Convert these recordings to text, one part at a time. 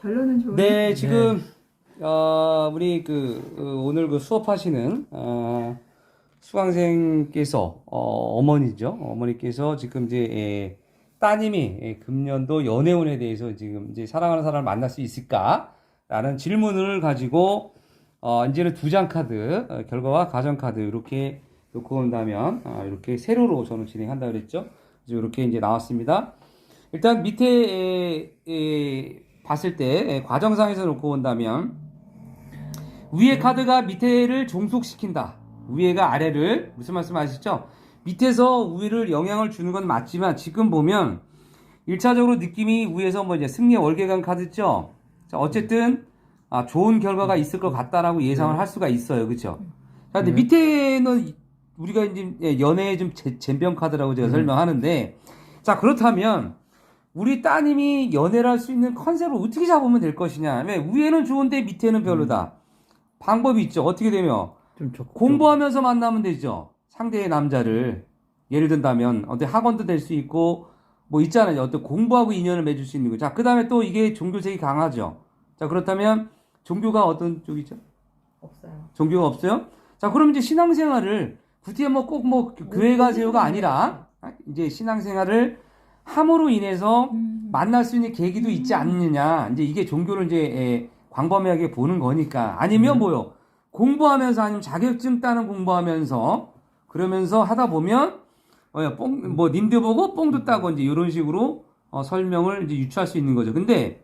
결론은 좋은데. 네, 지금 우리 오늘 수업하시는 수강생께서 어머니죠. 어머니께서 지금 이제 따님이 금년도 연애운에 대해서 지금 이제 사랑하는 사람을 만날 수 있을까라는 질문을 가지고 이제는 두 장 카드 결과와 가정 카드 이렇게 놓고 온다면 이렇게 세로로 저는 진행한다 그랬죠. 이렇게 이제 나왔습니다. 일단 밑에 봤을 때 과정상에서 놓고 본다면 위에 카드가 밑에를 종속시킨다. 위에가 아래를 무슨 말씀 아시죠? 밑에서 위를 영향을 주는 건 맞지만 지금 보면 1차적으로 느낌이 위에서 뭐 이제 승리의 월계관 카드죠. 자, 어쨌든 좋은 결과가 있을 것 같다라고 예상을 할 수가 있어요. 그렇죠? 자, 근데 밑에는 우리가 이제 연애의 좀 잼병 카드라고 제가 설명하는데 자, 그렇다면 우리 따님이 연애를 할 수 있는 컨셉을 어떻게 잡으면 될 것이냐. 왜 위에는 좋은데 밑에는 별로다. 방법이 있죠. 어떻게 되면 공부하면서 만나면 되죠. 상대의 남자를 예를 든다면 어떤 학원도 될 수 있고 뭐 있잖아요. 어떤 공부하고 인연을 맺을 수 있는 거. 자, 그다음에 또 이게 종교색이 강하죠. 자, 그렇다면 종교가 어떤 쪽이죠? 없어요. 종교가 없어요? 자, 그럼 이제 신앙생활을 굳이 꼭 교회 가세요가 아니라 이제 신앙생활을 함으로 인해서 만날 수 있는 계기도 있지 않느냐. 이제 이게 종교를 이제 광범위하게 보는 거니까. 아니면 뭐요? 공부하면서 아니면 자격증 따는 공부하면서 그러면서 하다 보면 님들 보고 뽕도 따고 이제 이런 식으로 설명을 이제 유추할 수 있는 거죠. 근데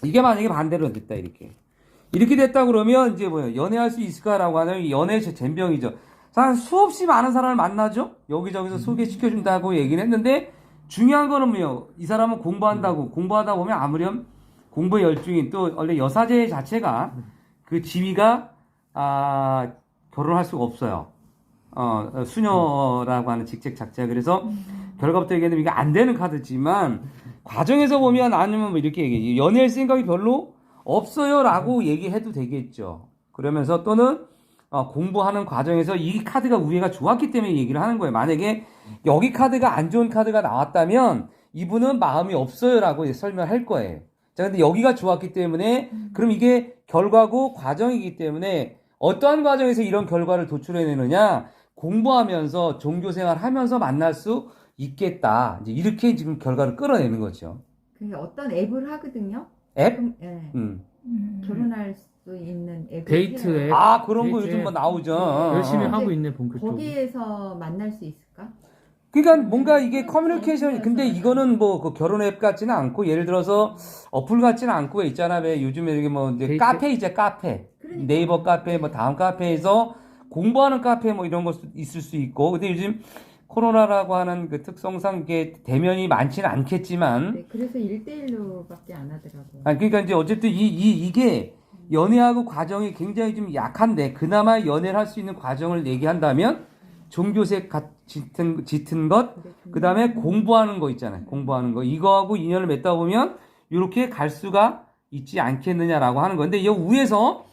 이게 만약에 반대로 됐다 이렇게 됐다 그러면 이제 연애할 수 있을까라고 하는 연애의 젬병이죠. 수없이 많은 사람을 만나죠. 여기저기서 소개시켜준다고 얘기를 했는데 중요한 거는 뭐요? 이 사람은 공부하다 보면 아무렴 공부에 열중인 또 원래 여사제 자체가 그 지위가 결혼할 수가 없어요. 수녀라고 하는 직책 자체가 그래서 결과부터 얘기하면 이게 안 되는 카드지만 과정에서 보면 아니면 뭐 이렇게 얘기해 연애할 생각이 별로 없어요라고 얘기해도 되겠죠. 그러면서 또는 공부하는 과정에서 이 카드가 우애가 좋았기 때문에 얘기를 하는 거예요. 만약에 여기 카드가 안 좋은 카드가 나왔다면 이분은 마음이 없어요라고 설명할 거예요. 자, 근데 여기가 좋았기 때문에 그럼 이게 결과고 과정이기 때문에 어떠한 과정에서 이런 결과를 도출해내느냐? 공부하면서 종교생활 하면서 만날 수 있겠다. 이제 이렇게 지금 결과를 끌어내는 거죠. 그게 어떤 앱을 하거든요. 앱? 네. 결혼할 수 있는 앱. 데이트 앱. 그런 거 데이트 요즘 앱. 뭐 나오죠. 열심히 하고 있는 본격적으로. 거기에서 만날 수 있을까? 그러니까 뭔가 이게 커뮤니케이션이 근데 이거는 그 결혼 앱 같지는 않고 예를 들어서 어플 같지는 않고 있잖아. 왜 요즘에 이게 뭐 이제 데이트? 카페 이제 카페. 그러니까. 네이버 카페 뭐 다음 카페에서 공부하는 카페 뭐 이런 거 있을 수 있고 근데 요즘 코로나라고 하는 그 특성상 이게 대면이 많지는 않겠지만 네, 그래서 1대1로밖에 안 하더라고요. 그러니까 이제 어쨌든 이게 연애하고 과정이 굉장히 좀 약한데 그나마 연애를 할 수 있는 과정을 얘기한다면 종교색 짙은 것, 그 다음에 공부하는 거 있잖아요. 공부하는 거. 이거하고 인연을 맺다 보면 이렇게 갈 수가 있지 않겠느냐라고 하는 건데, 이 위에서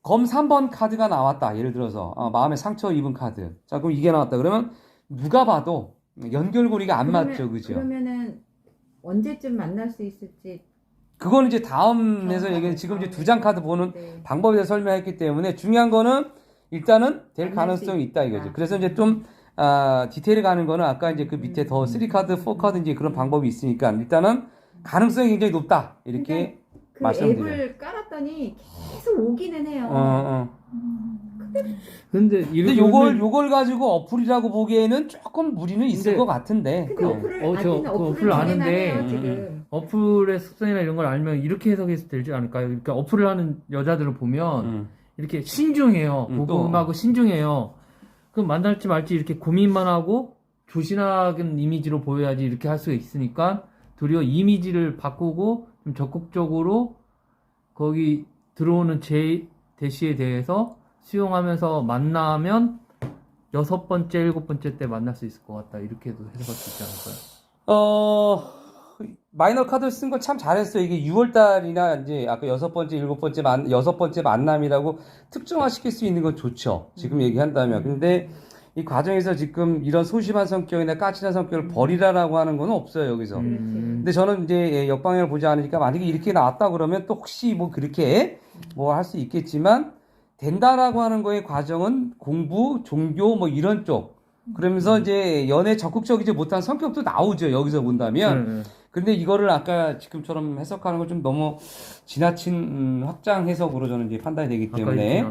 검 3번 카드가 나왔다. 예를 들어서, 마음에 상처 입은 카드. 자, 그럼 이게 나왔다. 그러면 누가 봐도 연결고리가 안 맞죠. 그죠? 그러면은 언제쯤 만날 수 있을지. 그거는 이제 다음에서 얘기해 지금 이제 두 장 카드 보는 방법에 대해서 설명했기 때문에 중요한 거는 일단은 될 가능성이 있다 이거죠. 그래서 이제 좀 디테일에 가는 거는 아까 이제 그 밑에 더 3카드, 4카드 이제 그런 방법이 있으니까 일단은 가능성이 굉장히 높다. 이렇게 그 말씀드려요. 앱을 깔았더니 계속 오기는 해요. 근데 요걸 가지고 어플이라고 보기에는 조금 무리는 있을 것 같은데. 근데 어플을 아는데 해요, 지금. 어플의 습성이나 이런 걸 알면 이렇게 해석해서 되지 않을까요? 그러니까 어플을 하는 여자들을 보면 이렇게 신중해요. 고금하고 신중해요. 그럼 만날지 말지 이렇게 고민만 하고 조신하게 이미지로 보여야지 이렇게 할 수가 있으니까 도리어 이미지를 바꾸고 좀 적극적으로 거기 들어오는 대시에 대해서 수용하면서 만나면 6번째, 7번째 때 만날 수 있을 것 같다. 이렇게도 해석할 수 있지 않을까요? 마이너 카드 쓴 거 참 잘했어요. 이게 6월달이나 이제 아까 6번째 만남이라고 특정화 시킬 수 있는 건 좋죠. 지금 얘기한다면. 근데 이 과정에서 지금 이런 소심한 성격이나 까칠한 성격을 버리라라고 하는 건 없어요, 여기서. 근데 저는 이제 역방향을 보지 않으니까 만약에 이렇게 나왔다 그러면 또 혹시 뭐 그렇게 뭐 할 수 있겠지만 된다라고 하는 거의 과정은 공부, 종교 뭐 이런 쪽. 그러면서 이제 연애 적극적이지 못한 성격도 나오죠, 여기서 본다면. 근데 이거를 아까 지금처럼 해석하는 건 좀 너무 지나친 확장 해석으로 저는 이제 판단이 되기 때문에.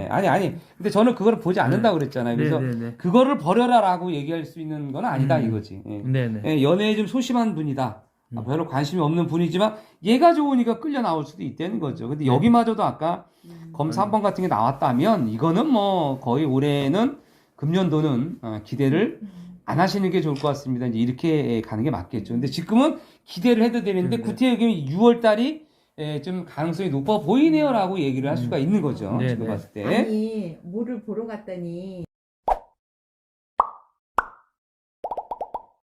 아니. 근데 저는 그걸 보지 않는다고 그랬잖아요. 그래서 그거를 버려라라고 얘기할 수 있는 건 아니다 이거지. 연애에 좀 소심한 분이다. 별로 관심이 없는 분이지만 얘가 좋으니까 끌려 나올 수도 있다는 거죠. 근데 여기마저도 아까 검 3번 같은 게 나왔다면 이거는 뭐 거의 올해는 금년도는 기대를 안 하시는 게 좋을 것 같습니다. 이제 이렇게 가는 게 맞겠죠. 근데 지금은 기대를 해도 되는데 구태여김이 6월 달이 좀 가능성이 높아 보이네요라고 얘기를 할 수가 있는 거죠. 지금 봤을 때. 아니 뭐를 보러 갔더니